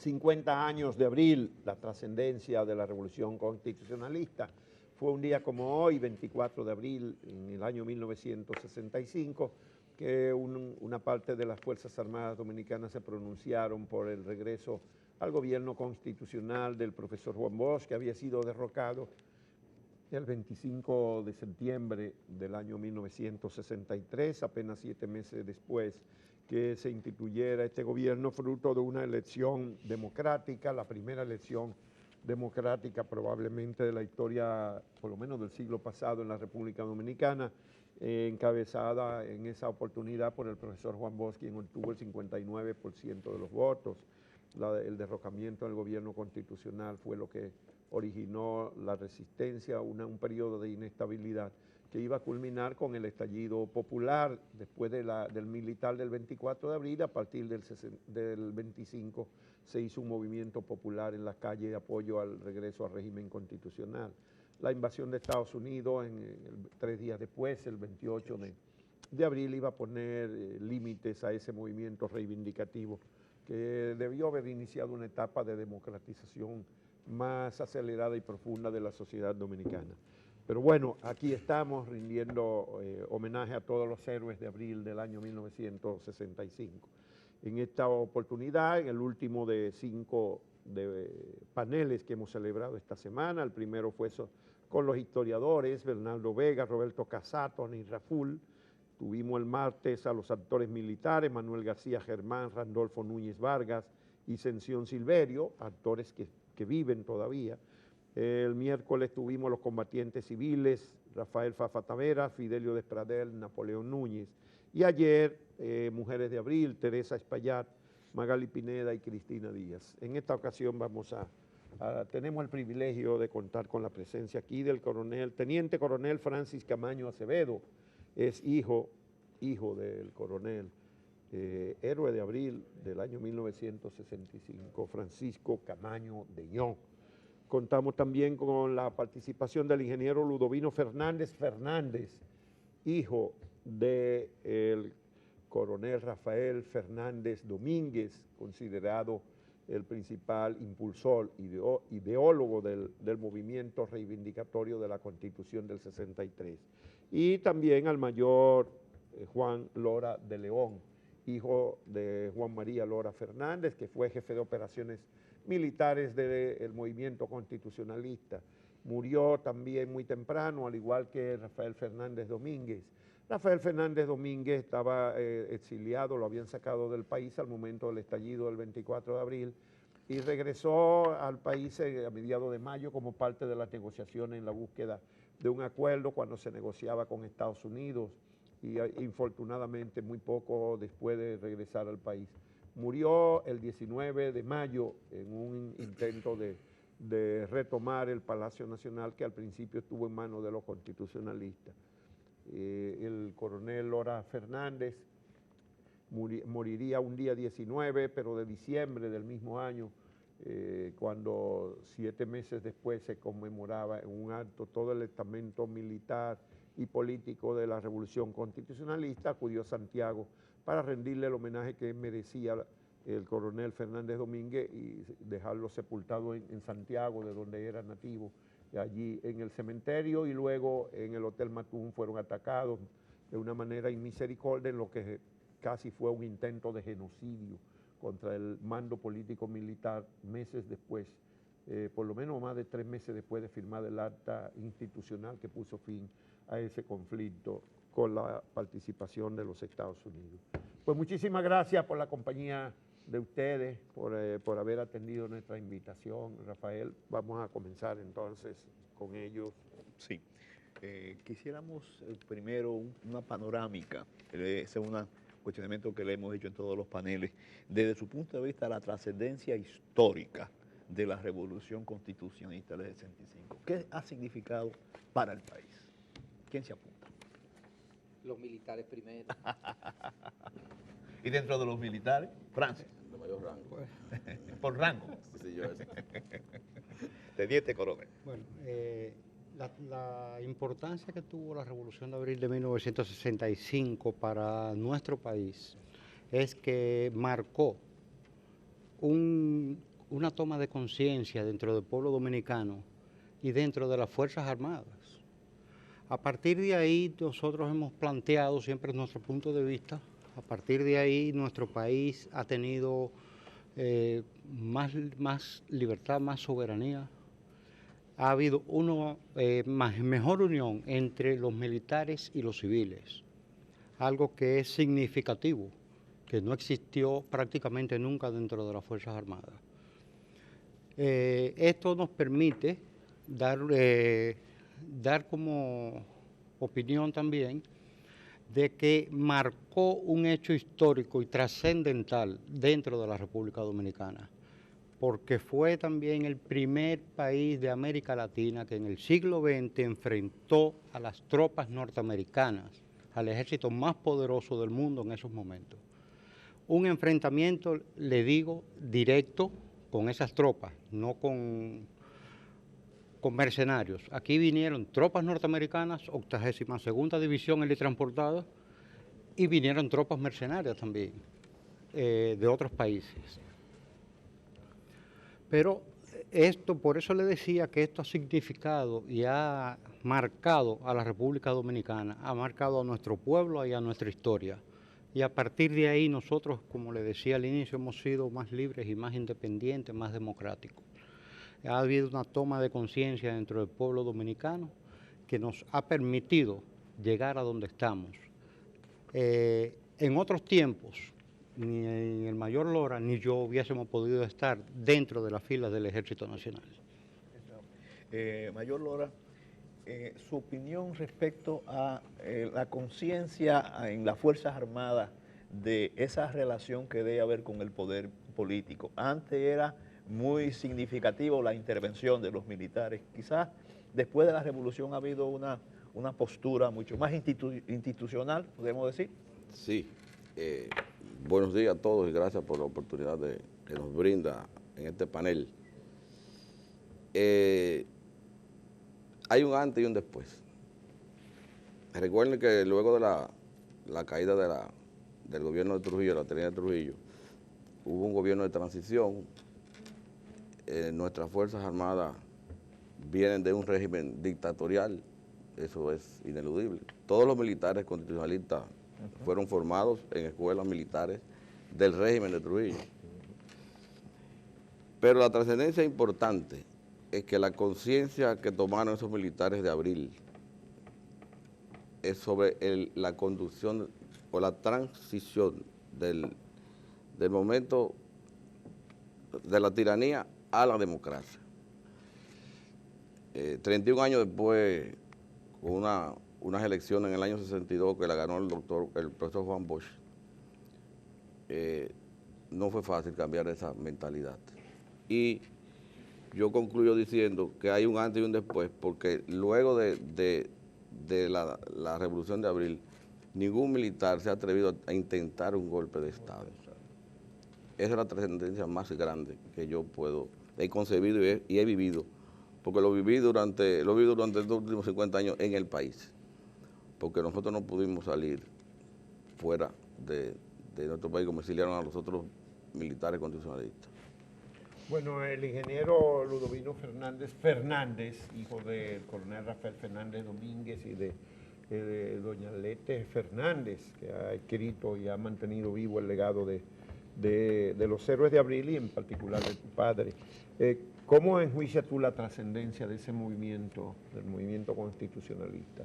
50 años de abril, la trascendencia de la Revolución Constitucionalista. Fue un día como hoy, 24 de abril, en el año 1965, que una parte de las Fuerzas Armadas Dominicanas se pronunciaron por el regreso al gobierno constitucional del profesor Juan Bosch, que había sido derrocado el 25 de septiembre del año 1963, apenas 7 meses después que se instituyera este gobierno, fruto de una elección democrática, la primera elección democrática probablemente de la historia, por lo menos del siglo pasado en la República Dominicana, encabezada en esa oportunidad por el profesor Juan Bosch, quien obtuvo el 59% de los votos. El derrocamiento del gobierno constitucional fue lo que originó la resistencia, un periodo de inestabilidad que iba a culminar con el estallido popular después del militar del 24 de abril. A partir del 25 se hizo un movimiento popular en las calles de apoyo al regreso al régimen constitucional. La invasión de Estados Unidos 3 días después, el 28 de abril, iba a poner límites a ese movimiento reivindicativo que debió haber iniciado una etapa de democratización más acelerada y profunda de la sociedad dominicana. Pero bueno, aquí estamos rindiendo homenaje a todos los héroes de abril del año 1965. En esta oportunidad, en el último de 5 paneles que hemos celebrado esta semana, el primero fue con los historiadores, Bernardo Vega, Roberto Casato, Tony Raful. Tuvimos el martes a los actores militares, Manuel García Germán, Randolfo Núñez Vargas y Sención Silverio, actores que viven todavía. El miércoles tuvimos los combatientes civiles, Rafael Fafa Tavera, Fidelio Despradel, Napoleón Núñez. Y ayer, Mujeres de Abril, Teresa Espaillat, Magali Pineda y Cristina Díaz. En esta ocasión tenemos el privilegio de contar con la presencia aquí del teniente coronel Francis Camaño Acevedo. Es hijo del coronel, héroe de abril del año 1965, Francisco Camaño Deñón. Contamos también con la participación del ingeniero Ludovino Fernández Fernández, hijo del coronel Rafael Fernández Domínguez, considerado el principal impulsor, ideólogo del movimiento reivindicatorio de la Constitución del 63. Y también al mayor Juan Lora de León, hijo de Juan María Lora Fernández, que fue jefe de operaciones militares del movimiento constitucionalista. Murió también muy temprano, al igual que Rafael Fernández Domínguez. Rafael Fernández Domínguez estaba exiliado, lo habían sacado del país al momento del estallido del 24 de abril y regresó al país a mediados de mayo como parte de las negociaciones en la búsqueda de un acuerdo cuando se negociaba con Estados Unidos y infortunadamente muy poco después de regresar al país. Murió el 19 de mayo en un intento de retomar el Palacio Nacional que al principio estuvo en manos de los constitucionalistas. El coronel Lora Fernández moriría un día 19, pero de diciembre del mismo año, cuando 7 meses después se conmemoraba en un acto todo el estamento militar y político de la Revolución Constitucionalista, acudió a Santiago para rendirle el homenaje que merecía el coronel Fernández Domínguez y dejarlo sepultado en Santiago, de donde era nativo. Allí en el cementerio y luego en el Hotel Matún fueron atacados de una manera inmisericordia en lo que casi fue un intento de genocidio contra el mando político militar meses después, por lo menos más de 3 meses después de firmar el acta institucional que puso fin a ese conflicto con la participación de los Estados Unidos. Pues muchísimas gracias por la compañía de ustedes, por haber atendido nuestra invitación. Rafael, vamos a comenzar entonces con ellos. Sí, quisiéramos primero una panorámica, ese es un cuestionamiento que le hemos hecho en todos los paneles, desde su punto de vista la trascendencia histórica de la Revolución Constitucionalista del 65. ¿Qué ha significado para el país? ¿Quién se apunta? Los militares primero. ¿Y dentro de los militares? Francis. De mayor rango. Por rango. Sí, yo ese. Teniente coronel. Bueno, la importancia que tuvo la Revolución de Abril de 1965 para nuestro país es que marcó un una toma de conciencia dentro del pueblo dominicano y dentro de las Fuerzas Armadas. A partir de ahí nosotros hemos planteado siempre nuestro punto de vista. A partir de ahí nuestro país ha tenido más libertad, más soberanía. Ha habido una mejor unión entre los militares y los civiles, algo que es significativo, que no existió prácticamente nunca dentro de las Fuerzas Armadas. Esto nos permite dar como opinión también de que marcó un hecho histórico y trascendental dentro de la República Dominicana, porque fue también el primer país de América Latina que en el siglo XX enfrentó a las tropas norteamericanas, al ejército más poderoso del mundo en esos momentos. Un enfrentamiento, le digo, directo con esas tropas, no con mercenarios. Aquí vinieron tropas norteamericanas, 82ª División Helitransportada, y vinieron tropas mercenarias también, de otros países. Pero por eso le decía que esto ha significado y ha marcado a la República Dominicana, ha marcado a nuestro pueblo y a nuestra historia. Y a partir de ahí nosotros, como le decía al inicio, hemos sido más libres y más independientes, más democráticos. Ha habido una toma de conciencia dentro del pueblo dominicano que nos ha permitido llegar a donde estamos. En otros tiempos, ni el mayor Lora ni yo hubiésemos podido estar dentro de las filas del Ejército Nacional. Mayor Lora, su opinión respecto a la conciencia en las Fuerzas Armadas de esa relación que debe haber con el poder político. Antes era muy significativo la intervención de los militares. Quizás después de la revolución ha habido una postura mucho más institucional, podemos decir. Sí. Buenos días a todos y gracias por la oportunidad que nos brinda en este panel. Hay un antes y un después. Recuerden que luego de la caída del gobierno de Trujillo, de la tiranía de Trujillo, hubo un gobierno de transición. Nuestras Fuerzas Armadas vienen de un régimen dictatorial, eso es ineludible. Todos los militares constitucionalistas fueron formados en escuelas militares del régimen de Trujillo. Pero la trascendencia importante es que la conciencia que tomaron esos militares de abril es sobre la conducción o la transición del momento de la tiranía a la democracia. 31 años después, con unas elecciones en el año 62 que la ganó el profesor Juan Bosch, no fue fácil cambiar esa mentalidad. Y yo concluyo diciendo que hay un antes y un después, porque luego de la Revolución de Abril, ningún militar se ha atrevido a intentar un golpe de Estado. Esa es la trascendencia más grande que yo he concebido y he vivido, porque lo viví durante los últimos 50 años en el país, porque nosotros no pudimos salir fuera de nuestro país como exiliaron a los otros militares constitucionalistas. Bueno, el ingeniero Ludovino Fernández, hijo del coronel Rafael Fernández Domínguez y de doña Lete Fernández, que ha escrito y ha mantenido vivo el legado de los héroes de abril y en particular de tu padre. ¿Cómo enjuicias tú la trascendencia de ese movimiento, del movimiento constitucionalista?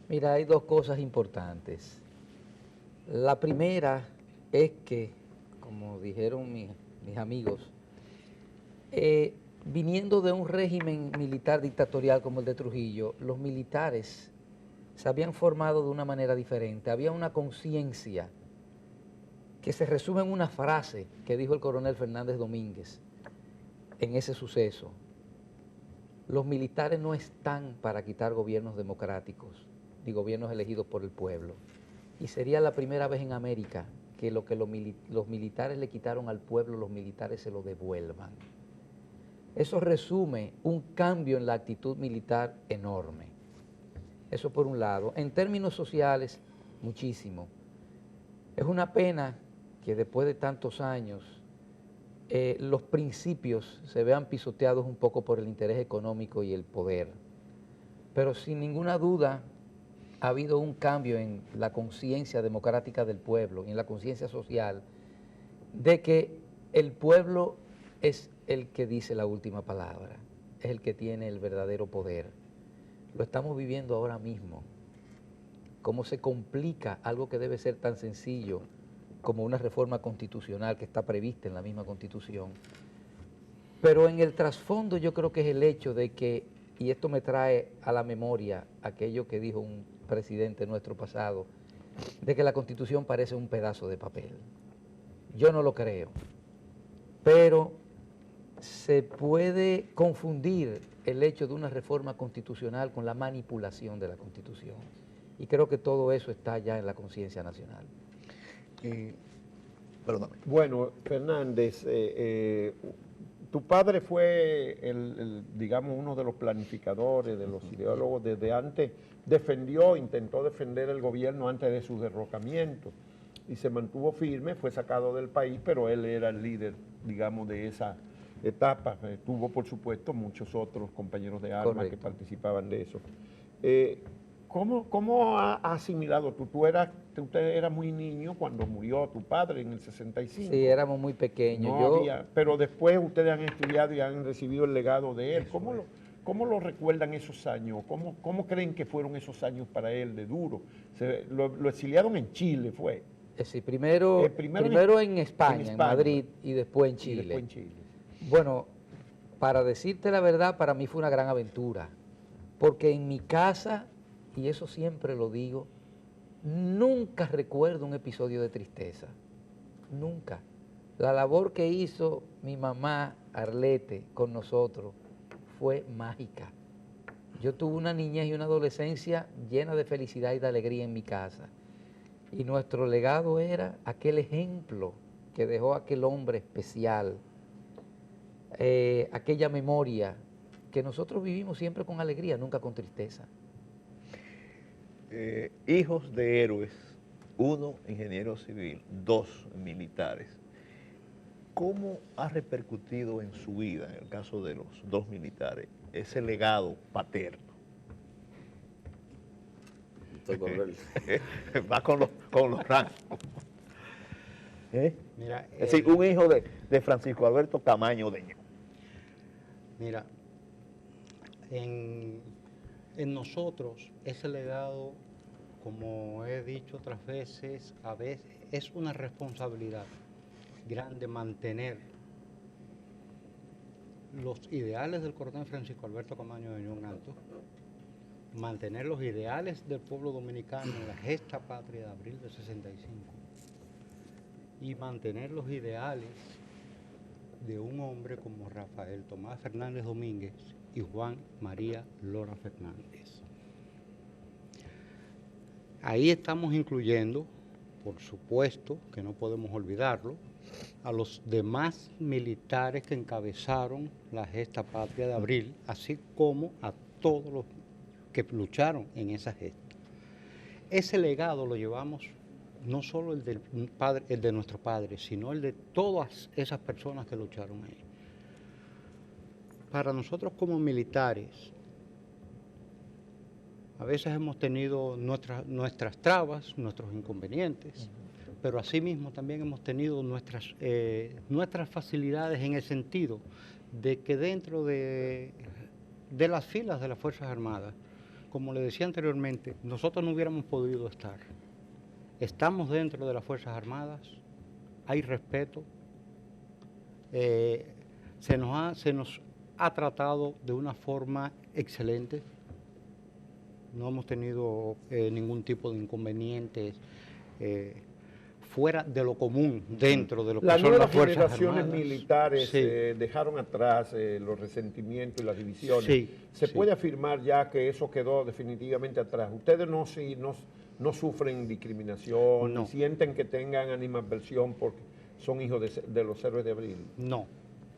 Mira, hay dos cosas importantes. La primera es que, como dijeron mis amigos, viniendo de un régimen militar dictatorial como el de Trujillo, los militares se habían formado de una manera diferente. Había una conciencia que se resume en una frase que dijo el coronel Fernández Domínguez en ese suceso. Los militares no están para quitar gobiernos democráticos, ni gobiernos elegidos por el pueblo. Y sería la primera vez en América que lo que los militares le quitaron al pueblo, los militares se lo devuelvan. Eso resume un cambio en la actitud militar enorme. Eso por un lado. En términos sociales, muchísimo. Es una pena que después de tantos años los principios se vean pisoteados un poco por el interés económico y el poder. Pero sin ninguna duda ha habido un cambio en la conciencia democrática del pueblo y en la conciencia social de que el pueblo es el que dice la última palabra, es el que tiene el verdadero poder. Lo estamos viviendo ahora mismo. Cómo se complica algo que debe ser tan sencillo como una reforma constitucional que está prevista en la misma Constitución. Pero en el trasfondo yo creo que es el hecho de que, y esto me trae a la memoria aquello que dijo un presidente nuestro pasado, de que la Constitución parece un pedazo de papel. Yo no lo creo, pero se puede confundir el hecho de una reforma constitucional con la manipulación de la Constitución. Y creo que todo eso está ya en la conciencia nacional. Perdóname. Bueno, Fernández, tu padre fue, digamos, uno de los planificadores, de los ideólogos desde antes, intentó defender el gobierno antes de su derrocamiento y se mantuvo firme, fue sacado del país, pero él era el líder, digamos, de esa etapa. Tuvo, por supuesto, muchos otros compañeros de armas que participaban de eso. ¿Cómo ha asimilado tú? Usted era muy niño cuando murió tu padre en el 65. Sí, éramos muy pequeños. Pero después ustedes han estudiado y han recibido el legado de él. ¿Cómo lo recuerdan esos años? ¿Cómo creen que fueron esos años para él de duro? Lo exiliaron en Chile, ¿fue? Sí, primero en España, en Madrid, y después en Chile. Bueno, para decirte la verdad, para mí fue una gran aventura, porque en mi casa, y eso siempre lo digo, nunca recuerdo un episodio de tristeza, nunca. La labor que hizo mi mamá Arlete con nosotros fue mágica. Yo tuve una niñez y una adolescencia llena de felicidad y de alegría en mi casa. Y nuestro legado era aquel ejemplo que dejó aquel hombre especial, aquella memoria que nosotros vivimos siempre con alegría, nunca con tristeza. Hijos de héroes, 1 ingeniero civil, 2 militares. ¿Cómo ha repercutido en su vida, en el caso de los 2 militares, ese legado paterno? Va con los rangos. Mira, es decir, un hijo de Francisco Alberto Camaño Deño. Mira, en nosotros ese legado, como he dicho otras veces, a veces es una responsabilidad grande mantener los ideales del coronel Francisco Alberto Camaño Deño en alto, mantener los ideales del pueblo dominicano en la gesta patria de abril del 65 y mantener los ideales de un hombre como Rafael Tomás Fernández Domínguez y Juan María Lora Fernández. Ahí estamos incluyendo, por supuesto, que no podemos olvidarlo, a los demás militares que encabezaron la gesta patria de abril, así como a todos los que lucharon en esa gesta. Ese legado lo llevamos no solo el de nuestro padre, sino el de todas esas personas que lucharon ahí. Para nosotros como militares, a veces hemos tenido nuestras trabas, nuestros inconvenientes, pero asimismo también hemos tenido nuestras facilidades en el sentido de que dentro de las filas de las Fuerzas Armadas, como le decía anteriormente, nosotros no hubiéramos podido estar. Estamos dentro de las Fuerzas Armadas, hay respeto, se nos ha tratado de una forma excelente, no hemos tenido ningún tipo de inconvenientes fuera de lo común dentro de lo que son las Fuerzas Armadas. Las nuevas generaciones militares dejaron atrás los resentimientos y las divisiones. ¿Se puede afirmar ya que eso quedó definitivamente atrás? ¿Ustedes no sufren discriminación, no sienten que tengan animadversión porque son hijos de los héroes de abril? No,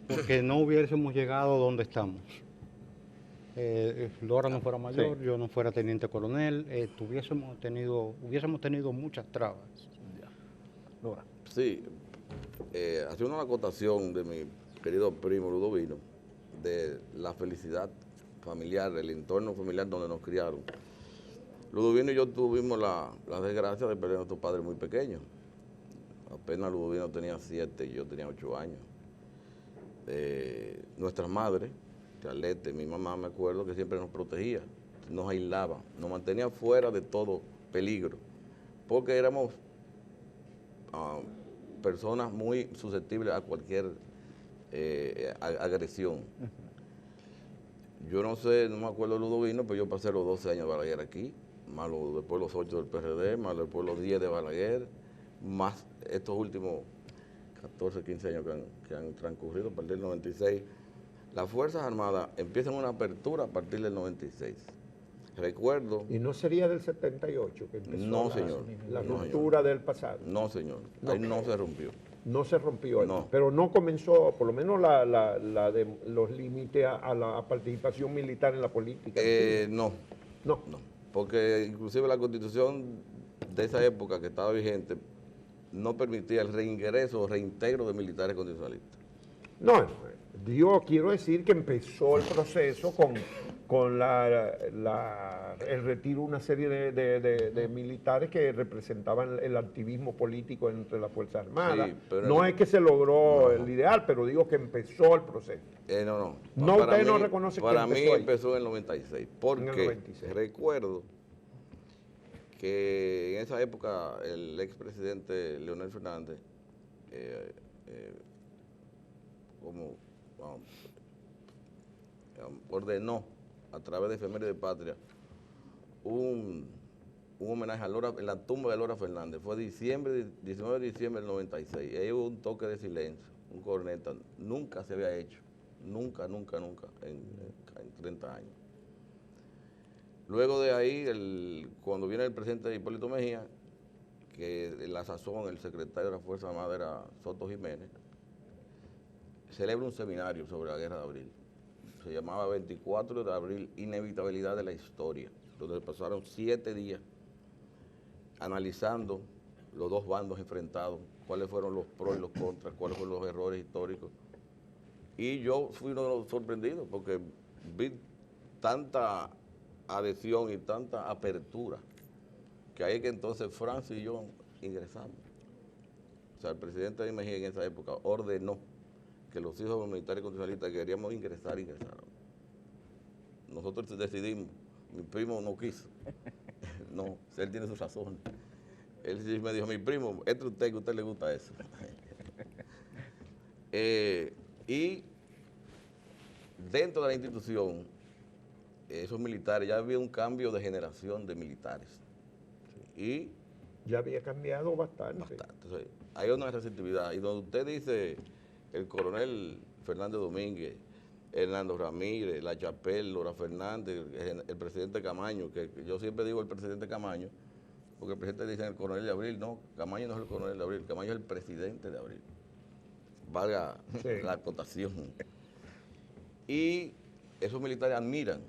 porque no hubiésemos llegado donde estamos. Lora no fuera mayor, yo no fuera teniente coronel, hubiésemos tenido muchas trabas. Lora. Sí, haciendo una acotación de mi querido primo Ludovino, de la felicidad familiar, el entorno familiar donde nos criaron. Ludovino y yo tuvimos la desgracia de perder a nuestro padre muy pequeño. Apenas Ludovino tenía 7 y yo tenía 8 años. Nuestras madres, Charlete, mi mamá, me acuerdo que siempre nos protegía, nos aislaba, nos mantenía fuera de todo peligro, porque éramos personas muy susceptibles a cualquier agresión. Yo no sé, no me acuerdo de Ludovino, pero yo pasé los 12 años de Balaguer aquí, más después los 8 del PRD, más después los 10 de Balaguer, más estos últimos 14, 15 años que han transcurrido a partir del 96. Las Fuerzas Armadas empiezan una apertura a partir del 96. Recuerdo... ¿Y no sería del 78 que empezó No, señor. la No, ruptura señor. del pasado? No, señor. Ahí no se rompió. No se rompió ahí, No. pero no comenzó, por lo menos la de los límites a la participación militar en la política. No, No. no. Porque inclusive la Constitución de esa época que estaba vigente no permitía el reingreso o reintegro de militares constitucionalistas. No, yo quiero decir que empezó el proceso con el retiro de una serie de militares que representaban el activismo político entre las Fuerzas Armadas. Sí, pero no es que se logró el ideal, pero digo que empezó el proceso. No. No, Para usted no mí- reconoce que Para mí empezó ahí. empezó en el 96. Porque En el 96. recuerdo que en esa época el expresidente Leonel Fernández ordenó a través de Efemérides de Patria un homenaje a Lora, en la tumba de Lora Fernández. Fue 19 de diciembre del 96. Y ahí hubo un toque de silencio, un corneta. Nunca se había hecho. Nunca en 30 años. Luego de ahí, cuando viene el presidente Hipólito Mejía, que en la sazón el secretario de la Fuerza Armada era Soto Jiménez, celebra un seminario sobre la Guerra de Abril. Se llamaba 24 de abril, Inevitabilidad de la Historia, donde pasaron 7 días analizando los dos bandos enfrentados, cuáles fueron los pros y los contras, cuáles fueron los errores históricos. Y yo fui uno de los sorprendidos porque vi tanta adhesión y tanta apertura que ahí que entonces Francis y yo ingresamos. O sea, el presidente de Mejía en esa época ordenó que los hijos de los militares constitucionalistas que queríamos ingresaron. Nosotros decidimos, mi primo no quiso. No, él tiene sus razones. Él sí me dijo, mi primo, entre usted que a usted le gusta eso. Y dentro de la institución, esos militares, ya había un cambio de generación de militares. Y Ya había cambiado bastante. entonces, hay una receptividad. Y donde usted dice el coronel Fernández Domínguez, Hernando Ramírez, La Chapelle, Lora Fernández, el presidente Camaño, que yo siempre digo el presidente Camaño, porque el presidente dice el coronel de Abril, no, Camaño no es el coronel de Abril, Camaño es el presidente de Abril. Valga la acotación. Y esos militares admiran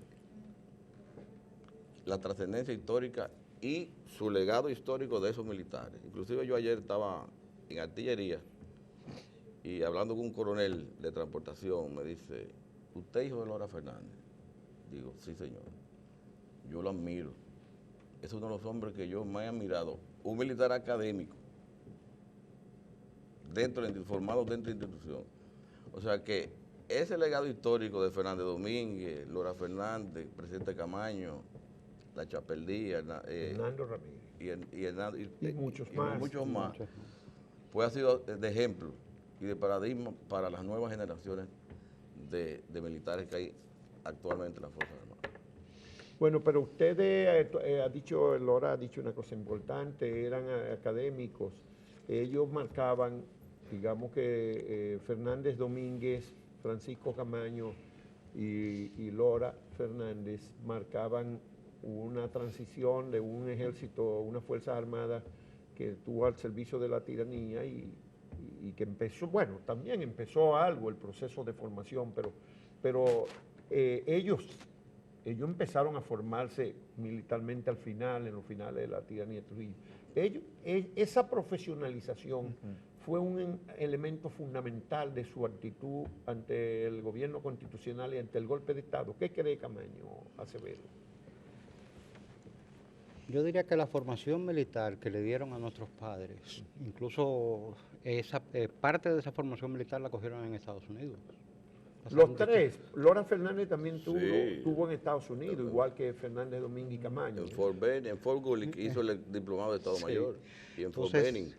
la trascendencia histórica y su legado histórico de esos militares. Inclusive yo ayer estaba en artillería y hablando con un coronel de transportación, me dice, ¿usted es hijo de Lora Fernández? Digo, sí, señor. Yo lo admiro. Es uno de los hombres que yo más he admirado. Un militar académico, formado dentro de la institución. O sea que ese legado histórico de Fernández Domínguez, Lora Fernández, presidente Camaño, La Chapelle, Hernando Ramírez. y muchos más. pues ha sido de ejemplo y de paradigma para las nuevas generaciones de militares que hay actualmente en las Fuerzas Armadas. Bueno, pero usted Lora ha dicho una cosa importante, eran académicos. Ellos marcaban, digamos que Fernández Domínguez, Francisco Camaño y Lora Fernández marcaban una transición de un ejército, una Fuerzas Armadas que estuvo al servicio de la tiranía y que empezó, bueno, también empezó algo el proceso de formación, pero ellos empezaron a formarse militarmente en los finales de la tiranía de Trujillo. Esa profesionalización fue un elemento fundamental de su actitud ante el gobierno constitucional y ante el golpe de Estado. ¿Qué cree Camaño Acevedo? Yo diría que la formación militar que le dieron a nuestros padres, incluso esa parte de esa formación militar la cogieron en Estados Unidos. Los tres. Lora Fernández también Sí. tuvo en Estados Unidos, igual que Fernández Domínguez y Camaño. En Fort Gully hizo el diplomado de Estado Sí. Mayor y en Fort Entonces, Benning.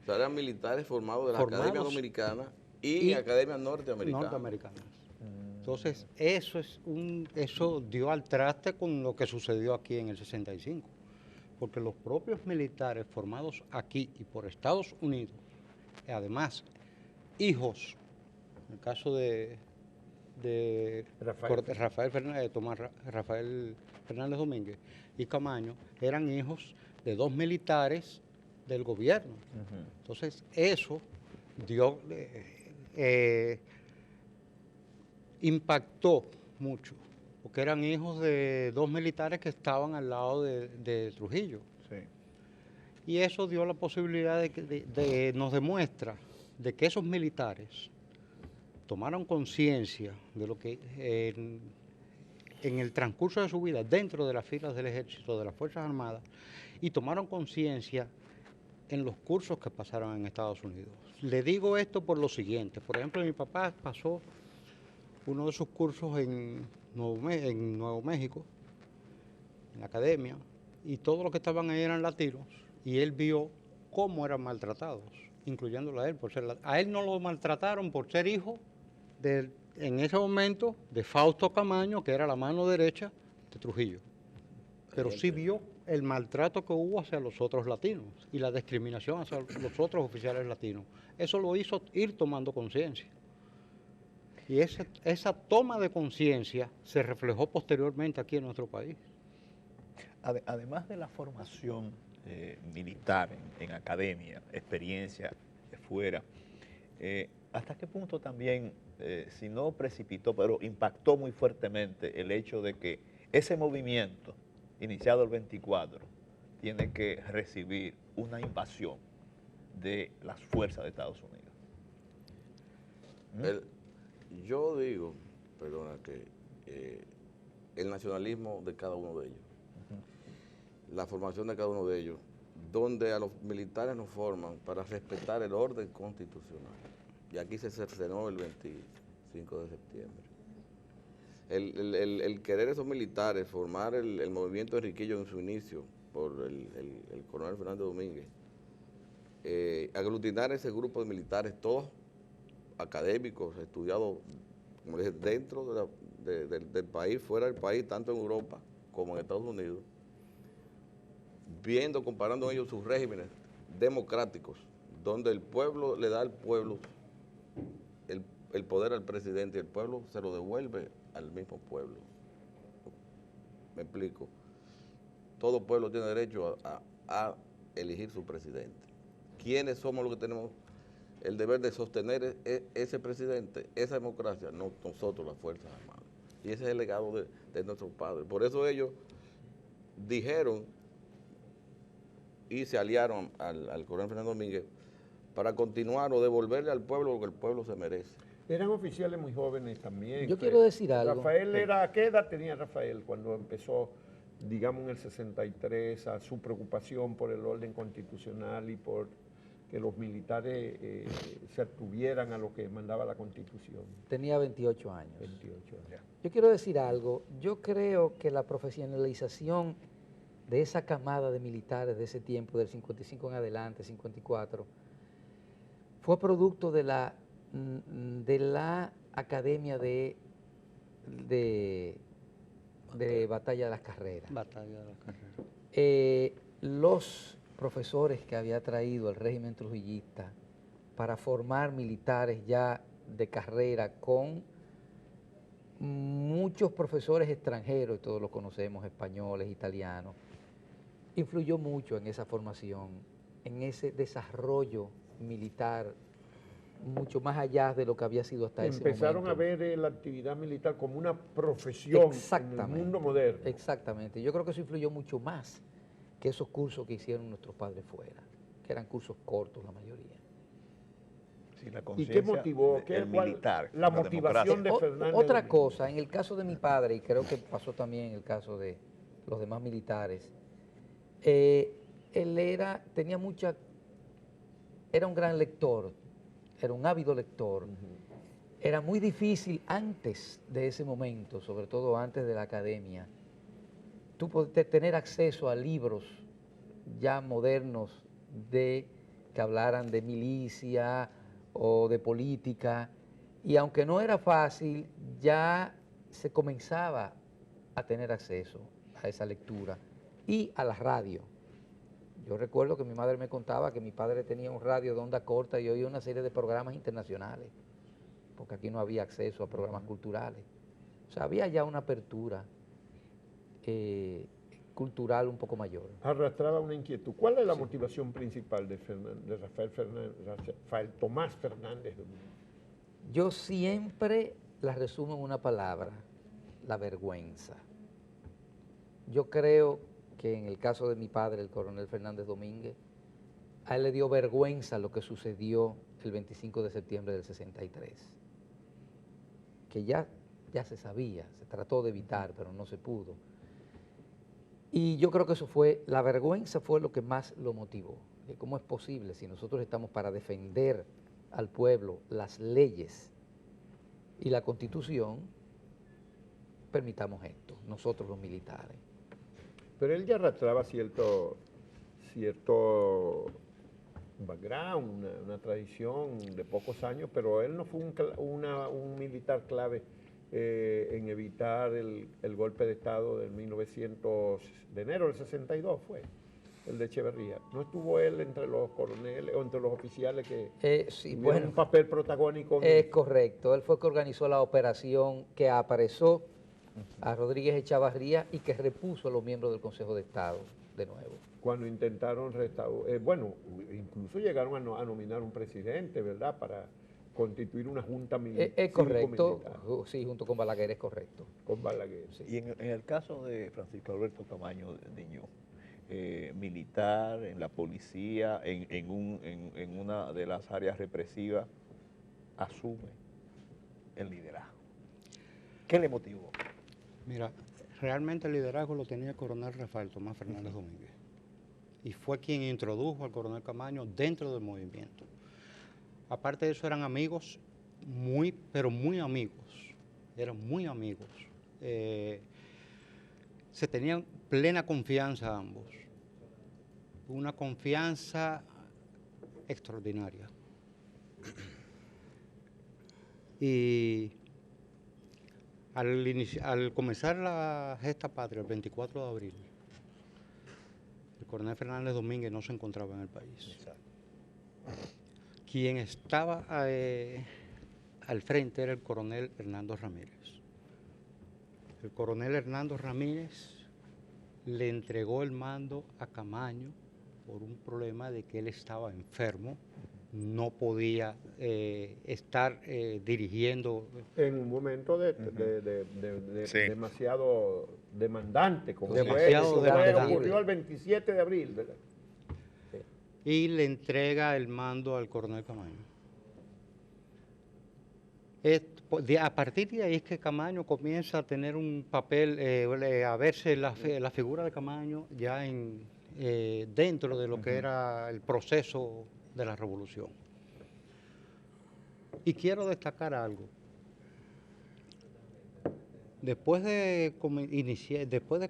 O sea, eran militares formados de la Formados Academia Dominicana y Academia Norteamericana. norteamericanas. Entonces, eso dio al traste con lo que sucedió aquí en el 65. Porque los propios militares formados aquí y por Estados Unidos, además, hijos, en el caso de Rafael Fernández Domínguez y Camaño, eran hijos de dos militares del gobierno. Entonces, eso impactó mucho, porque eran hijos de dos militares que estaban al lado de Trujillo. Sí. Y eso dio la posibilidad nos demuestra de que esos militares tomaron conciencia de lo que en el transcurso de su vida, dentro de las filas del ejército, de las Fuerzas Armadas, y tomaron conciencia en los cursos que pasaron en Estados Unidos. Le digo esto por lo siguiente. Por ejemplo, mi papá pasó uno de sus cursos en Nuevo México, en la academia, y todos los que estaban ahí eran latinos, y él vio cómo eran maltratados, incluyéndolo a él. A él no lo maltrataron por ser hijo en ese momento de Fausto Camaño, que era la mano derecha de Trujillo, pero sí vio el maltrato que hubo hacia los otros latinos y la discriminación hacia los otros oficiales latinos. Eso lo hizo ir tomando conciencia. Y esa toma de conciencia se reflejó posteriormente aquí en nuestro país. Además de la formación militar en academia, experiencia fuera, ¿hasta qué punto también, si no precipitó, pero impactó muy fuertemente el hecho de que ese movimiento, iniciado el 24, tiene que recibir una invasión de las fuerzas de Estados Unidos? Yo digo, perdona, que el nacionalismo de cada uno de ellos, la formación de cada uno de ellos, donde a los militares nos forman para respetar el orden constitucional. Y aquí se cercenó el 25 de septiembre. El querer esos militares, formar el movimiento de Enriquillo en su inicio, por el coronel Fernández Domínguez, aglutinar ese grupo de militares, todos académicos, estudiados, como dije, dentro del país, fuera del país, tanto en Europa como en Estados Unidos, comparando ellos sus regímenes democráticos, donde el pueblo le da al pueblo el poder al presidente y el pueblo se lo devuelve al mismo pueblo. Me explico. Todo pueblo tiene derecho a elegir su presidente. ¿Quiénes somos los que tenemos el deber de sostener ese presidente, esa democracia? No, nosotros, las Fuerzas Armadas. Y ese es el legado de nuestros padres. Por eso ellos dijeron y se aliaron al coronel Fernando Domínguez para continuar o devolverle al pueblo lo que el pueblo se merece. Eran oficiales muy jóvenes también. Yo quiero decir algo. ¿Qué edad tenía Rafael cuando empezó, digamos, en el 63, a su preocupación por el orden constitucional y por que los militares se atuvieran a lo que mandaba la Constitución? Tenía 28 años. 28 años. Yo quiero decir algo. Yo creo que la profesionalización de esa camada de militares de ese tiempo, del 55 en adelante, 54, fue producto de la Academia de Batalla de las Carreras. Batalla de las Carreras. Los profesores que había traído el régimen trujillista para formar militares ya de carrera, con muchos profesores extranjeros, y todos los conocemos, españoles, italianos, influyó mucho en esa formación, en ese desarrollo militar, mucho más allá de lo que había sido hasta ese momento. Empezaron a ver la actividad militar como una profesión en el mundo moderno. Exactamente. Yo creo que eso influyó mucho más que esos cursos que hicieron nuestros padres fuera, que eran cursos cortos la mayoría. Sí, la ¿Y qué conciencia motivó? del militar, la la motivación de O- Fernández Otra Domingo? cosa, en el caso de mi padre, y creo que pasó también en el caso de los demás militares, él era un gran lector, era un ávido lector. Era muy difícil antes de ese momento, sobre todo antes de la academia, tú tener acceso a libros ya modernos que hablaran de milicia o de política, y aunque no era fácil, ya se comenzaba a tener acceso a esa lectura y a la radio. Yo recuerdo que mi madre me contaba que mi padre tenía un radio de onda corta y oía una serie de programas internacionales, porque aquí no había acceso a programas culturales. O sea, había ya una apertura cultural un poco mayor. Arrastraba una inquietud. ¿Cuál es la motivación principal de Rafael Tomás Fernández Domingo? Yo siempre la resumo en una palabra, la vergüenza. Yo creo que en el caso de mi padre, el coronel Fernández Domínguez, a él le dio vergüenza lo que sucedió el 25 de septiembre del 63, que ya se sabía, se trató de evitar, pero no se pudo. Y yo creo que la vergüenza fue lo que más lo motivó. ¿Cómo es posible si nosotros estamos para defender al pueblo, las leyes y la Constitución, permitamos esto, nosotros los militares? Pero él ya arrastraba cierto background, una tradición de pocos años, pero él no fue un militar clave en evitar el golpe de Estado de enero del 62 fue, el de Echeverría. ¿No estuvo él entre los coroneles o entre los oficiales que Sí, tuvieron bueno, un papel protagónico? es correcto, él fue que organizó la operación que apresó a Rodríguez Echavarría y que repuso a los miembros del Consejo de Estado de nuevo. Cuando intentaron bueno, incluso llegaron a nominar un presidente, ¿verdad?, para constituir una junta Es correcto, cívico-militar sí, junto con Balaguer es correcto. con Balaguer. Sí. Y en el caso de Francisco Alberto Camaño Niño, militar, en la policía, en una de las áreas represivas, asume el liderazgo. ¿Qué le motivó? Mira, realmente el liderazgo lo tenía el coronel Rafael Tomás Fernández Domínguez. Y fue quien introdujo al coronel Camaño dentro del movimiento. Aparte de eso, eran amigos, pero muy amigos. Eran muy amigos. Se tenían plena confianza ambos. Una confianza extraordinaria. Y al comenzar la gesta patria, el 24 de abril, el coronel Fernández Domínguez no se encontraba en el país. Exacto. Quien estaba al frente era el coronel Hernando Ramírez. El coronel Hernando Ramírez le entregó el mando a Camaño por un problema de que él estaba enfermo, no podía estar dirigiendo. En un momento Sí. demasiado demandante, como Demasiado fue, demandante. ocurrió el 27 de abril, ¿verdad? Y le entrega el mando al coronel Camaño. A partir de ahí es que Camaño comienza a tener un papel, a verse la figura de Camaño ya dentro de lo que era el proceso de la revolución. Y quiero destacar algo. Después de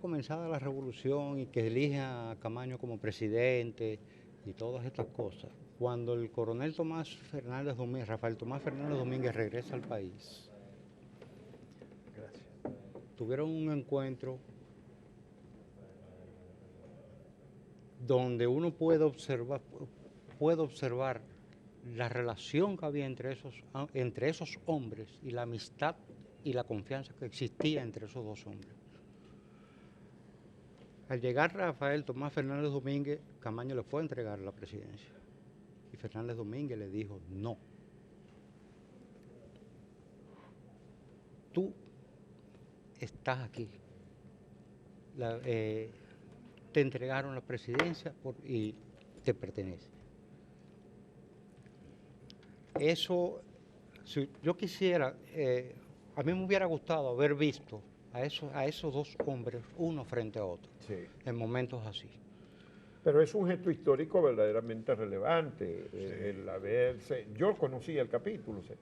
comenzada la revolución y que eligen a Camaño como presidente y todas estas cosas, cuando el coronel Rafael Tomás Fernández Domínguez regresa al país, tuvieron un encuentro donde uno puede observar la relación que había entre esos hombres y la amistad y la confianza que existía entre esos dos hombres. Al llegar Rafael Tomás Fernández Domínguez, Camaño le fue a entregar la presidencia. Y Fernández Domínguez le dijo, no. Tú estás aquí. Te entregaron la presidencia y te pertenece. eso, si yo quisiera, a mí me hubiera gustado haber visto a esos dos hombres uno frente a otro Sí. en momentos así. Pero es un gesto histórico verdaderamente relevante el haberse. Yo conocí el capítulo, sí,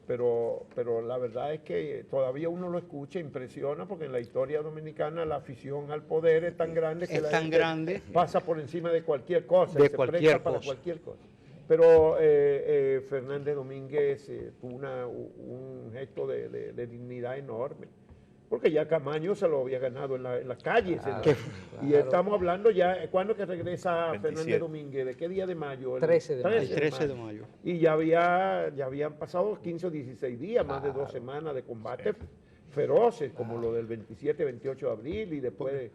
pero la verdad es que todavía uno lo escucha, impresiona, porque en la historia dominicana la afición al poder es tan grande que Es la tan gente grande. pasa por encima de cualquier cosa, De y se cualquier presta para cosa. cualquier cosa. Pero Fernández Domínguez tuvo un gesto de dignidad enorme. Porque ya Camaño se lo había ganado en las calles. Y claro. estamos hablando ya, ¿cuándo que regresa 27. Fernández Domínguez? ¿De qué día de mayo? El 13 de mayo. El 13 de mayo. Y ya habían pasado 15 o 16 días, más de 2 semanas de combate feroces, como lo del 27, 28 de abril y después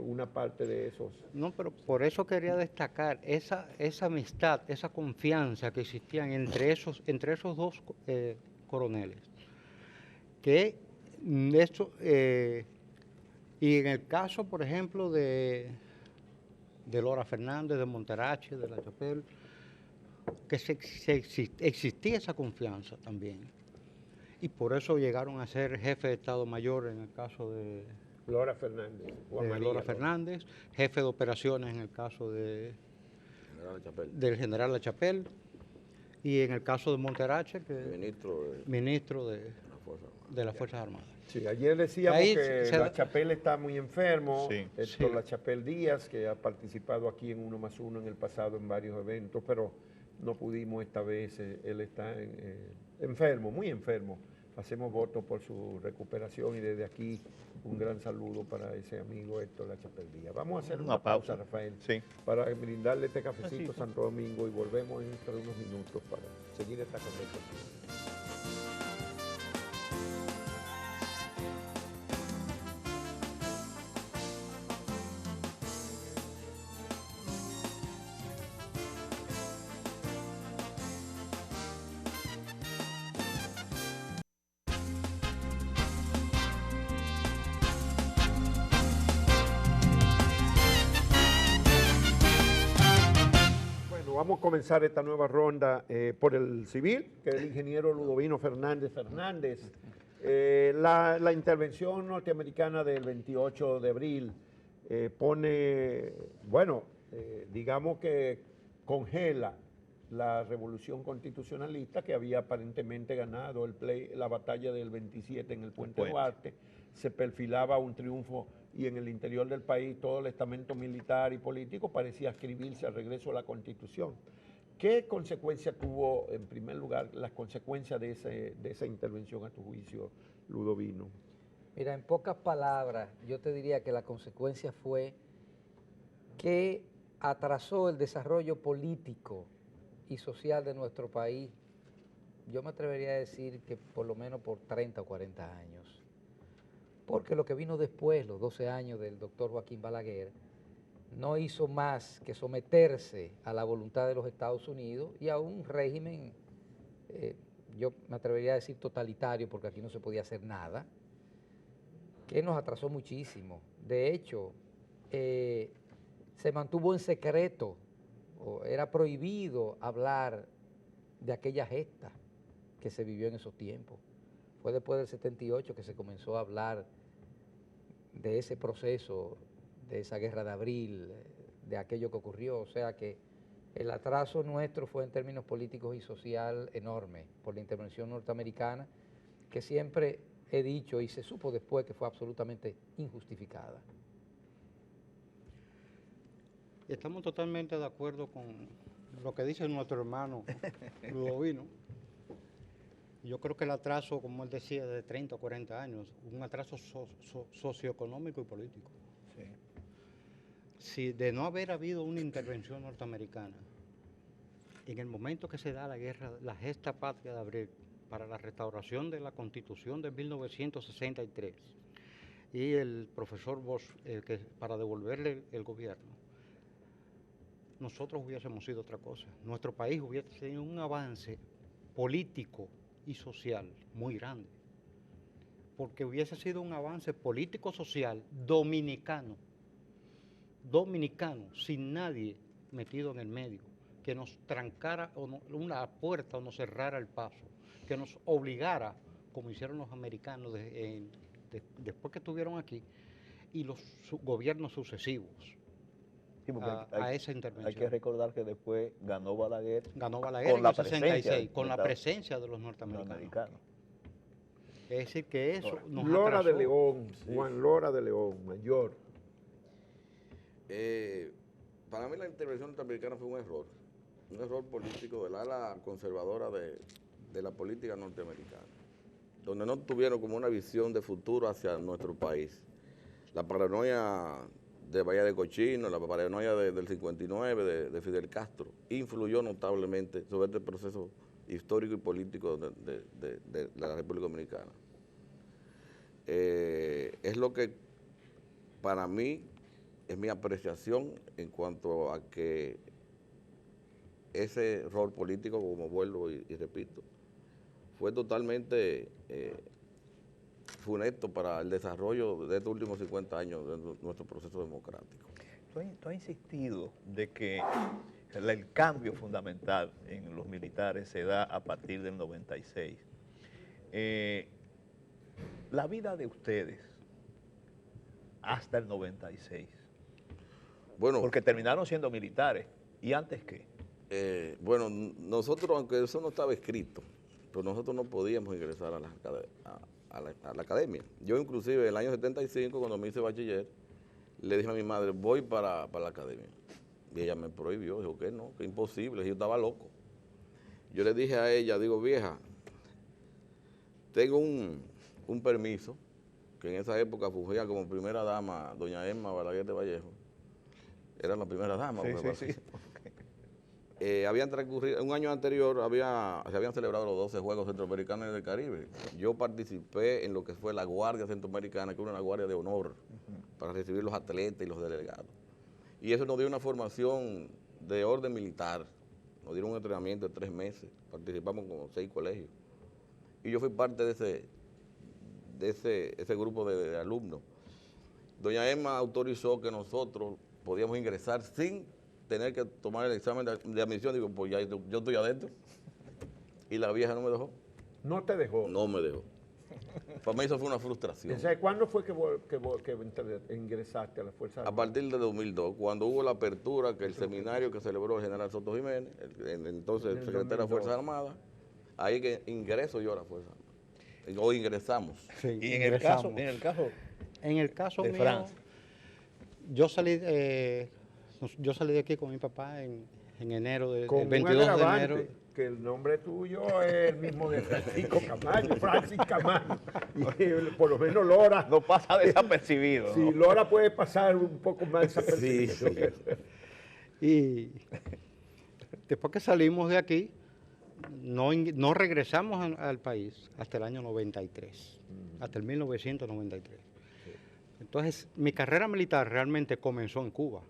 una parte de esos. No, pero por eso quería destacar esa amistad, esa confianza que existían entre esos dos coroneles. Que esto, y en el caso, por ejemplo, de Lora Fernández, de Monterache, de La Chapelle, que existía esa confianza también. Y por eso llegaron a ser jefe de Estado Mayor en el caso de Lora Fernández. Juan María Lora Fernández, jefe de operaciones en el caso General Chapel, del general La Chapelle, y en el caso de Monterache, que ministro ministro de la Fuerza Armada. de las Fuerzas Armadas. Sí, ayer decíamos Ahí que se La da- Chapelle está muy enfermo, Sí. Héctor Sí. La Chapelle Díaz, que ha participado aquí en 1+1 en el pasado en varios eventos, pero no pudimos esta vez, él está enfermo, muy enfermo. Hacemos votos por su recuperación y desde aquí un gran saludo para ese amigo Héctor La Chapelle Díaz. Vamos a hacer una pausa, Rafael, Sí. para brindarle este cafecito Santo Domingo y volvemos dentro de unos minutos para seguir esta conversación. Bueno, vamos a comenzar esta nueva ronda por el civil, que es el ingeniero Ludovino Fernández Fernández. La intervención norteamericana del 28 de abril pone, bueno, digamos que congela la revolución constitucionalista que había aparentemente ganado la batalla del 27 en el Puente Duarte. Se perfilaba un triunfo y en el interior del país todo el estamento militar y político parecía escribirse al regreso a la Constitución. ¿Qué consecuencia tuvo, en primer lugar, las consecuencias de esa intervención a tu juicio, Ludovino? Mira, en pocas palabras, yo te diría que la consecuencia fue que atrasó el desarrollo político y social de nuestro país. Yo me atrevería a decir que por lo menos por 30 o 40 años. Porque lo que vino después, los 12 años del doctor Joaquín Balaguer, no hizo más que someterse a la voluntad de los Estados Unidos y a un régimen, yo me atrevería a decir totalitario, porque aquí no se podía hacer nada, que nos atrasó muchísimo. De hecho, se mantuvo en secreto, o era prohibido hablar de aquella gesta que se vivió en esos tiempos. Fue después del 78 que se comenzó a hablar de ese proceso, de esa guerra de abril, de aquello que ocurrió. O sea que el atraso nuestro fue en términos políticos y social enorme por la intervención norteamericana, que siempre he dicho y se supo después que fue absolutamente injustificada. Estamos totalmente de acuerdo con lo que dice nuestro hermano Ludovino. Yo creo que el atraso, como él decía, de 30 o 40 años, un atraso socioeconómico y político. Si de no haber habido una intervención norteamericana, en el momento que se da la guerra, la gesta patria de abril, para la restauración de la Constitución de 1963, y el profesor Bosch, para devolverle el gobierno, nosotros hubiésemos sido otra cosa. Nuestro país hubiese tenido un avance político y social muy grande, porque hubiese sido un avance político-social dominicano, sin nadie metido en el medio, que nos trancara una puerta o nos cerrara el paso, que nos obligara, como hicieron los americanos después que estuvieron aquí, y los gobiernos sucesivos Sí, porque a esa intervención. hay que recordar que después ganó Balaguer Con la presencia 66, con la Estados presencia de los norteamericanos. americanos. Es decir, que eso nos Lora de atrasó. León, Juan Lora de León, mayor. Para mí la intervención norteamericana fue un error político del ala conservadora de la política norteamericana, donde no tuvieron como una visión de futuro hacia nuestro país. La paranoia de Bahía de Cochino, la paranoia del 59, de Fidel Castro, influyó notablemente sobre este proceso histórico y político de la República Dominicana. Es lo que para mí es mi apreciación en cuanto a que ese rol político, como vuelvo y repito, fue totalmente funesto para el desarrollo de estos últimos 50 años de nuestro proceso democrático. Tú has insistido de que el cambio fundamental en los militares se da a partir del 96. La vida de ustedes hasta el 96, Bueno, porque terminaron siendo militares, ¿y antes qué? bueno, nosotros, aunque eso no estaba escrito, pero nosotros no podíamos ingresar a la academia. Yo inclusive en el año 75, cuando me hice bachiller, le dije a mi madre, voy para la academia. Y ella me prohibió, dijo que no, que imposible, yo estaba loco. Yo le dije a ella, digo, vieja, tengo un permiso, que en esa época fungía como primera dama doña Emma Balaguer de Vallejo. Era la primera dama. Sí. Habían transcurrido, un año anterior se habían celebrado los 12 Juegos Centroamericanos del Caribe. Yo participé en lo que fue la Guardia Centroamericana, que era una guardia de honor, para recibir los atletas y los delegados. Y eso nos dio una formación de orden militar, nos dieron un entrenamiento de 3 meses, participamos con 6 colegios. Y yo fui parte de ese grupo de alumnos. Doña Emma autorizó que nosotros podíamos ingresar sin tener que tomar el examen de admisión. Digo, pues ya yo estoy adentro. Y la vieja no me dejó. No te dejó. No me dejó. Para mí eso fue una frustración. O sea, ¿cuándo fue que ingresaste a la Fuerza A Armada? partir de 2002, cuando hubo la apertura, que el seminario que celebró el general Soto Jiménez, entonces En el secretario de las 2002. Fuerzas Armadas, ahí que ingreso yo a la Fuerza Armada. O ingresamos. Sí, Y en el caso mío, de Francia. yo salí de aquí con mi papá en enero, Con el un 22 de agravante, enero. que el nombre tuyo es el mismo de Francisco Camaño, Francis Camaño. Y por lo menos Lora, No pasa desapercibido. si ¿no? Lora puede pasar un poco más desapercibido. Sí. Y después que salimos de aquí, no regresamos al país hasta el año 93, hasta el 1993. Entonces, mi carrera militar realmente comenzó en Cuba.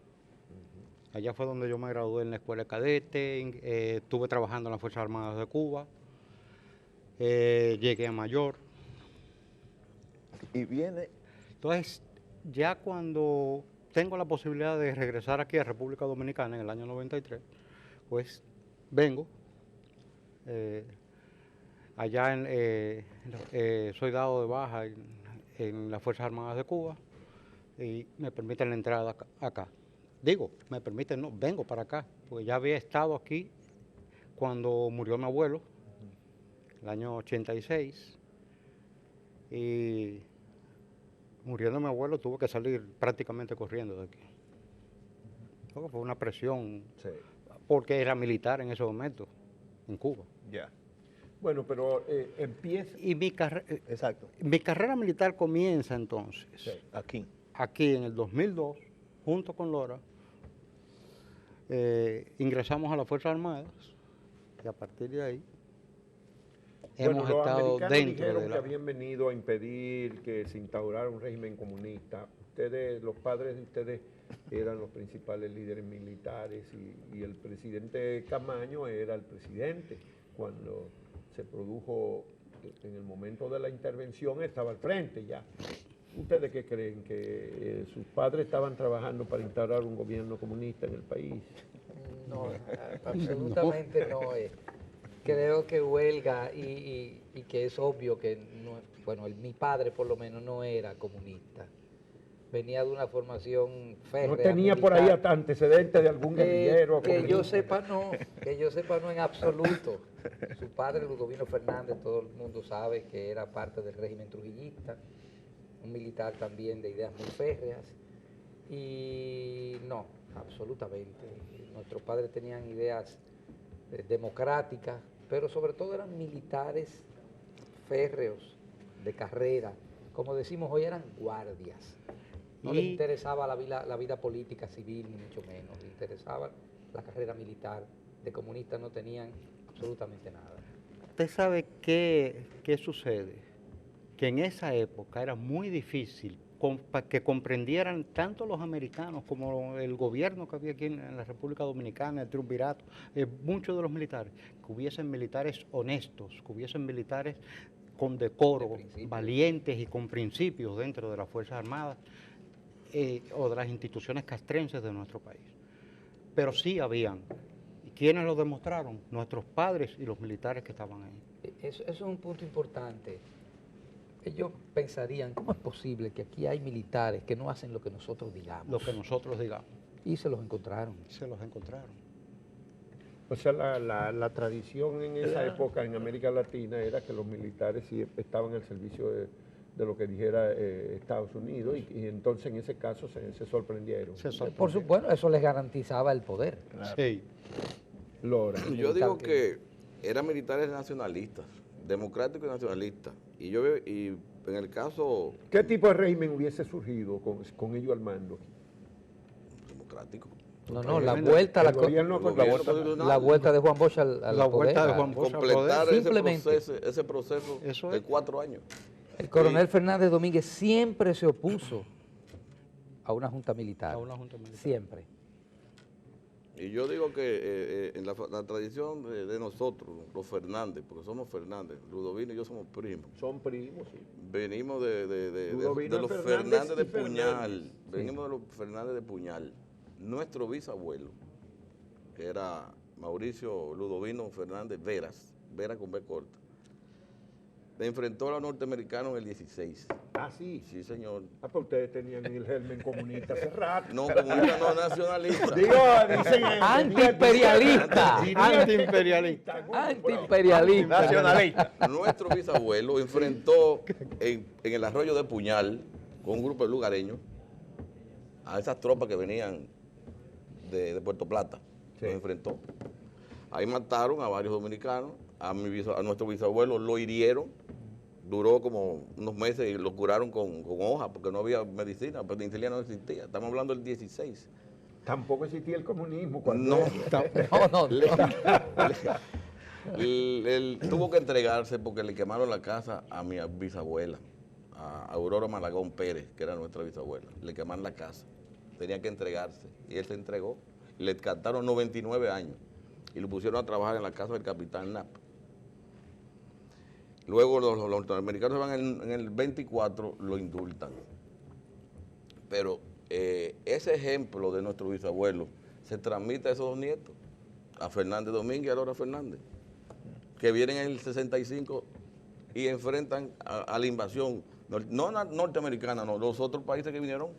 Allá fue donde yo me gradué en la escuela de cadete, estuve trabajando en las Fuerzas Armadas de Cuba, llegué a mayor. Y viene, Entonces, ya cuando tengo la posibilidad de regresar aquí a República Dominicana en el año 93, pues vengo. Allá soy dado de baja en las Fuerzas Armadas de Cuba y me permiten la entrada acá. Digo, me permiten, no, vengo para acá, porque ya había estado aquí cuando murió mi abuelo, el año 86, y muriendo mi abuelo tuve que salir prácticamente corriendo de aquí. Porque fue una presión, Sí. porque era militar en ese momento, en Cuba. ya, Bueno, pero empieza. Y mi exacto, carrera militar comienza entonces, Sí. aquí. en el 2002, junto con Lora, ingresamos a las Fuerzas Armadas y a partir de ahí Bueno, hemos los estado americanos dentro dijeron de que habían venido a impedir que se instaurara un régimen comunista. Ustedes, los padres de ustedes, eran los principales líderes militares y el presidente Camaño era el presidente. Cuando se produjo, en el momento de la intervención, estaba al frente ya. ¿Ustedes qué creen? ¿Que sus padres estaban trabajando para instaurar un gobierno comunista en el país? No, absolutamente no. Creo que huelga y que es obvio que, bueno, mi padre por lo menos no era comunista. Venía de una formación férrea. No tenía por ahí militar. hasta antecedentes de algún guerrillero. Que yo comunista. sepa no en absoluto. Su padre, Ludovino Fernández, todo el mundo sabe que era parte del régimen trujillista, un militar también de ideas muy férreas. Y no, absolutamente. Nuestros padres tenían ideas democráticas, pero sobre todo eran militares férreos, de carrera. Como decimos hoy, eran guardias. No les interesaba la vida política, civil, ni mucho menos. Les interesaba la carrera militar. De comunistas no tenían absolutamente nada. ¿Usted sabe qué sucede? Que en esa época era muy difícil para que comprendieran tanto los americanos como el gobierno que había aquí en la República Dominicana, el triunvirato, muchos de los militares, que hubiesen militares honestos, que hubiesen militares con decoro, valientes y con principios dentro de las Fuerzas Armadas o de las instituciones castrenses de nuestro país. Pero sí habían. ¿Y quiénes lo demostraron? Nuestros padres y los militares que estaban ahí. Eso es un punto importante. Ellos pensarían, ¿cómo es posible que aquí hay militares que no hacen lo que nosotros digamos? Lo que nosotros digamos. Y se los encontraron. Se los encontraron. O sea, la tradición en esa época en América Latina era que los militares sí estaban al servicio de lo que dijera Estados Unidos y entonces en ese caso se sorprendieron. Por supuesto, eso les garantizaba el poder. Claro. Sí. Lora. Yo digo que eran militares nacionalistas, democráticos y nacionalistas. Y en el caso ¿Qué tipo de régimen hubiese surgido con ellos al mando? democrático, No, la vuelta, la gobierno vuelta de Juan Bosch al La poder. vuelta de Juan Bosch al completar poder. Simplemente. ese proceso Eso de es. 4 años. El coronel Fernández Domínguez siempre se opuso a una junta militar. A una junta militar. Siempre. Y yo digo que en la tradición de nosotros, los Fernández, porque somos Fernández, Ludovino y yo somos primos, Son primos, sí. venimos de Ludovino los Fernández Fernández de y Fernández. Puñal, venimos de los Fernández de Puñal. Nuestro bisabuelo, que era Mauricio Ludovino Fernández Vera con B corta, le enfrentó a los norteamericanos en el 16. Ah, sí. Sí, señor. Ah, pues ustedes tenían el germen comunista hace rato. No, comunista, no nacionalista. Digo, dicen... Antiimperialista. Antiimperialista. Antiimperialista. Nacionalista. Nuestro bisabuelo enfrentó en el arroyo de Puñal, con un grupo de lugareños, a esas tropas que venían de Puerto Plata. Sí. Los enfrentó. Ahí mataron a varios dominicanos, a nuestro bisabuelo lo hirieron, duró como unos meses y lo curaron con hojas, porque no había medicina, penicilina no existía. Estamos hablando del 16. Tampoco existía el comunismo. No, No. él tuvo que entregarse porque le quemaron la casa a mi bisabuela, a Aurora Malagón Pérez, que era nuestra bisabuela. Le quemaron la casa, tenía que entregarse y él se entregó. Le cantaron 99 años y lo pusieron a trabajar en la casa del capitán Knapp. Luego los norteamericanos van en el 24, lo indultan. Pero ese ejemplo de nuestro bisabuelo se transmite a esos dos nietos, a Fernández Domínguez y a Lora Fernández, que vienen en el 65 y enfrentan a la invasión, no norteamericana, no, los otros países que vinieron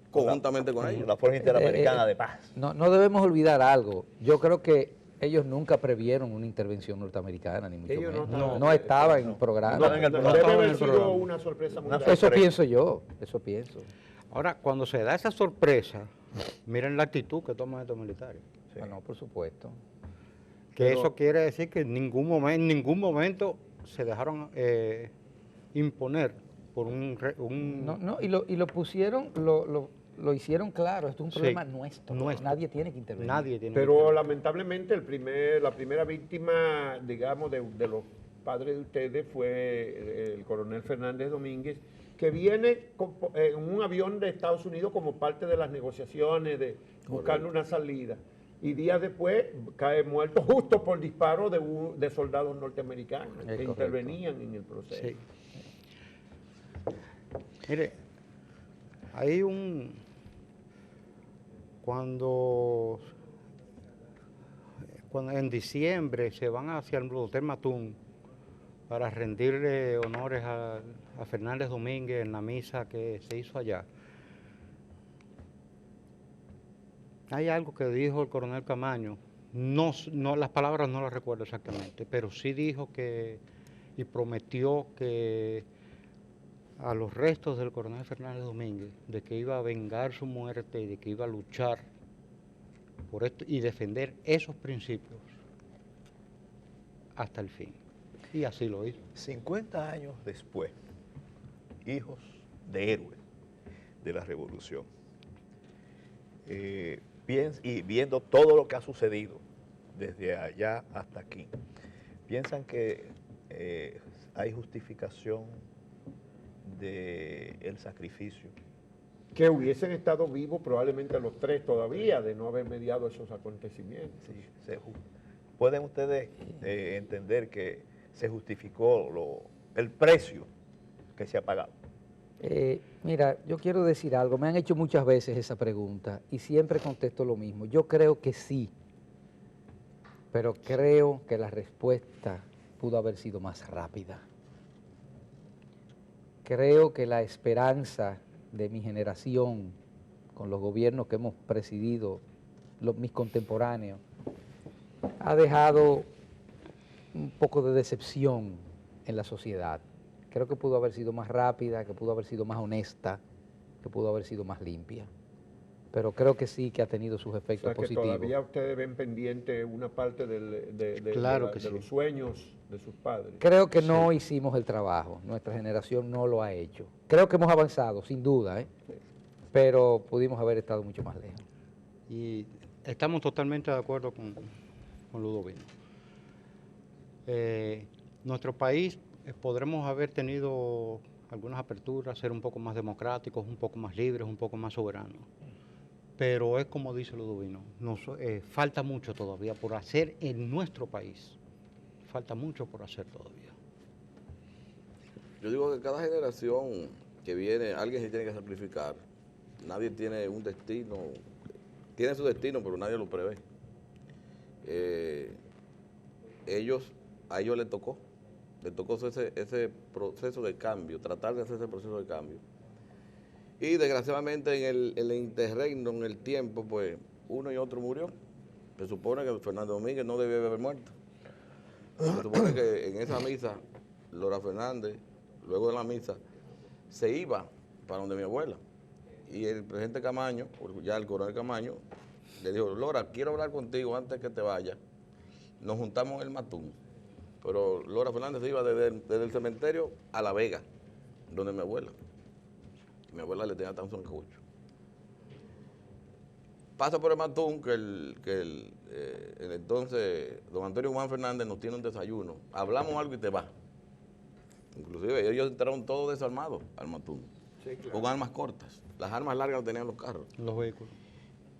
conjuntamente con ellos. La Fuerza Interamericana de Paz. No debemos olvidar algo. Yo creo que ellos nunca previeron una intervención norteamericana, ni mucho Ellos no menos. estaban- No estaba en el programa. No, en el programa. Debe en haber el sido programa. una sorpresa muy Una grande. Eso pienso yo, eso pienso. Ahora, cuando se da esa sorpresa, miren la actitud que toman estos militares. Ah, no, por supuesto. Que Pero- eso quiere decir que en ningún momento se dejaron imponer por un No, y lo pusieron, lo hicieron claro, esto es un Sí, problema nuestro. nuestro. Nadie tiene que intervenir. nadie tiene Pero lamentablemente la primera víctima, digamos, de los padres de ustedes fue el coronel Fernández Domínguez, que viene en un avión de Estados Unidos como parte de las negociaciones, buscando una salida. Y días después cae muerto justo por disparo de soldados norteamericanos que correcto. intervenían en el proceso. Sí. Mire, hay cuando cuando en diciembre se van hacia el Hotel Matún para rendirle honores a Fernández Domínguez en la misa que se hizo allá. Hay algo que dijo el coronel Camaño, no, las palabras no las recuerdo exactamente, pero sí dijo que, y prometió que a los restos del coronel Fernández Domínguez, de que iba a vengar su muerte y de que iba a luchar por esto y defender esos principios hasta el fin. Y así lo hizo. 50 años después, hijos de héroes de la revolución, y viendo todo lo que ha sucedido desde allá hasta aquí, ¿piensan que hay justificación del sacrificio? Que hubiesen estado vivos probablemente los tres todavía de no haber mediado esos acontecimientos. Sí, ¿pueden ustedes entender que se justificó el precio que se ha pagado? Mira, yo quiero decir algo, me han hecho muchas veces esa pregunta y siempre contesto lo mismo. Yo creo que sí, pero creo que la respuesta pudo haber sido más rápida. Creo que la esperanza de mi generación, con los gobiernos que hemos presidido, mis contemporáneos, ha dejado un poco de decepción en la sociedad. Creo que pudo haber sido más rápida, que pudo haber sido más honesta, que pudo haber sido más limpia. Pero creo que sí que ha tenido sus efectos positivos. Todavía ustedes ven pendiente una parte de los sueños de sus padres. Creo que no hicimos el trabajo, nuestra generación no lo ha hecho. Creo que hemos avanzado, sin duda, pero pudimos haber estado mucho más lejos. Y estamos totalmente de acuerdo con Ludovino. Nuestro país podremos haber tenido algunas aperturas, ser un poco más democráticos, un poco más libres, un poco más soberanos. Pero es como dice Ludovino, falta mucho todavía por hacer en nuestro país. Falta mucho por hacer todavía. Yo digo que cada generación que viene, alguien se tiene que sacrificar. Nadie tiene un destino, tiene su destino, pero nadie lo prevé. A ellos les tocó ese proceso de cambio, tratar de hacer ese proceso de cambio. Y desgraciadamente en el interregno, en el tiempo, pues uno y otro murió. Se supone que Fernández Domínguez no debía haber muerto. Se supone que en esa misa, Lora Fernández, luego de la misa, se iba para donde mi abuela. Y el presidente Camaño, ya el coronel Camaño, le dijo: Lora, quiero hablar contigo antes que te vayas. Nos juntamos en el Matún. Pero Lora Fernández se iba desde el cementerio a La Vega, donde mi abuela. Mi abuela le tenía tan soncucho. Pasa por el Matún que el entonces don Antonio Juan Fernández nos tiene un desayuno. Hablamos algo y te vas. Inclusive ellos entraron todos desarmados al Matún, con armas cortas. Las armas largas tenían los carros. Los vehículos.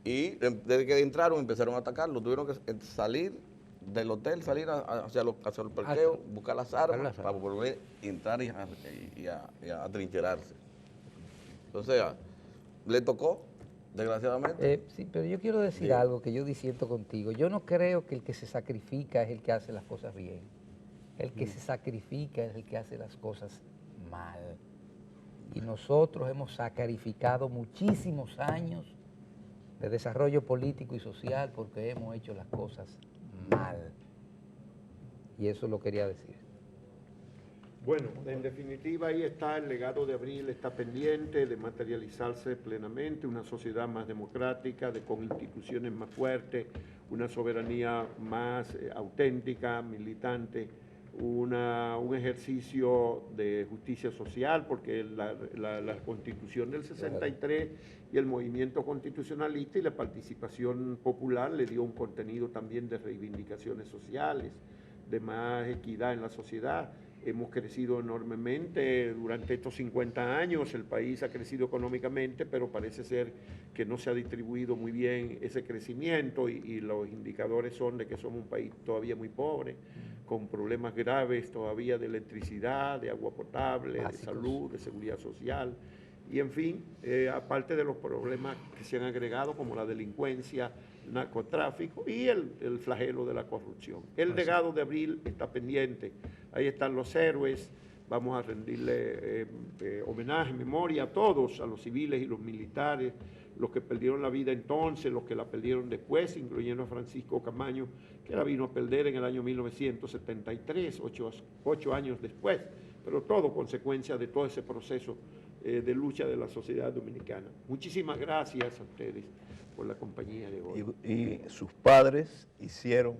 Y desde que entraron empezaron a atacarlo. Tuvieron que salir del hotel, salir hacia los parqueos, buscar las armas para volver a entrar y a atrincherarse. O sea, le tocó, desgraciadamente. Sí, pero yo quiero decir algo que yo disiento contigo. Yo no creo que el que se sacrifica es el que hace las cosas bien. El que se sacrifica es el que hace las cosas mal. Y nosotros hemos sacrificado muchísimos años de desarrollo político y social porque hemos hecho las cosas mal. Y eso lo quería decir. Bueno, en definitiva ahí está el legado de Abril, está pendiente de materializarse plenamente, una sociedad más democrática, con instituciones más fuertes, una soberanía más auténtica, militante, un ejercicio de justicia social, porque la Constitución del 63 y el movimiento constitucionalista y la participación popular le dio un contenido también de reivindicaciones sociales, de más equidad en la sociedad. Hemos crecido enormemente durante estos 50 años, el país ha crecido económicamente, pero parece ser que no se ha distribuido muy bien ese crecimiento y los indicadores son de que somos un país todavía muy pobre, con problemas graves todavía de electricidad, de agua potable, de salud, de seguridad social. y en fin, aparte de los problemas que se han agregado como la delincuencia, narcotráfico y el flagelo de la corrupción. El legado de Abril está pendiente, ahí están los héroes, vamos a rendirle homenaje, memoria a todos, a los civiles y los militares, los que perdieron la vida entonces, los que la perdieron después, incluyendo a Francisco Camaño, que la vino a perder en el año 1973, 8 años después, pero todo consecuencia de todo ese proceso de lucha de la sociedad dominicana. Muchísimas gracias a ustedes por la compañía de hoy. Y sus padres hicieron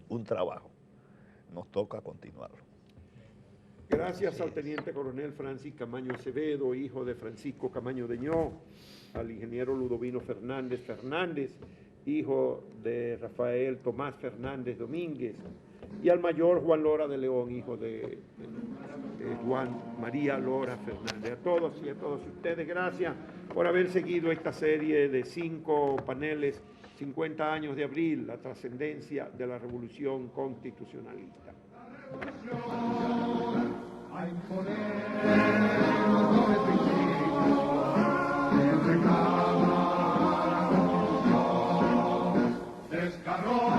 un trabajo. Nos toca continuarlo. Gracias al teniente coronel Francis Camaño Acevedo, hijo de Francisco Camaño Deñó, al ingeniero Ludovino Fernández Fernández, hijo de Rafael Tomás Fernández Domínguez, y al mayor Juan Lora de León, hijo de Juan María Lora Fernández. A todos y a todos ustedes, gracias por haber seguido esta serie de 5 paneles, 50 años de Abril, la trascendencia de la Revolución Constitucionalista. A imponer los principios, reclamar la Constitución, descargó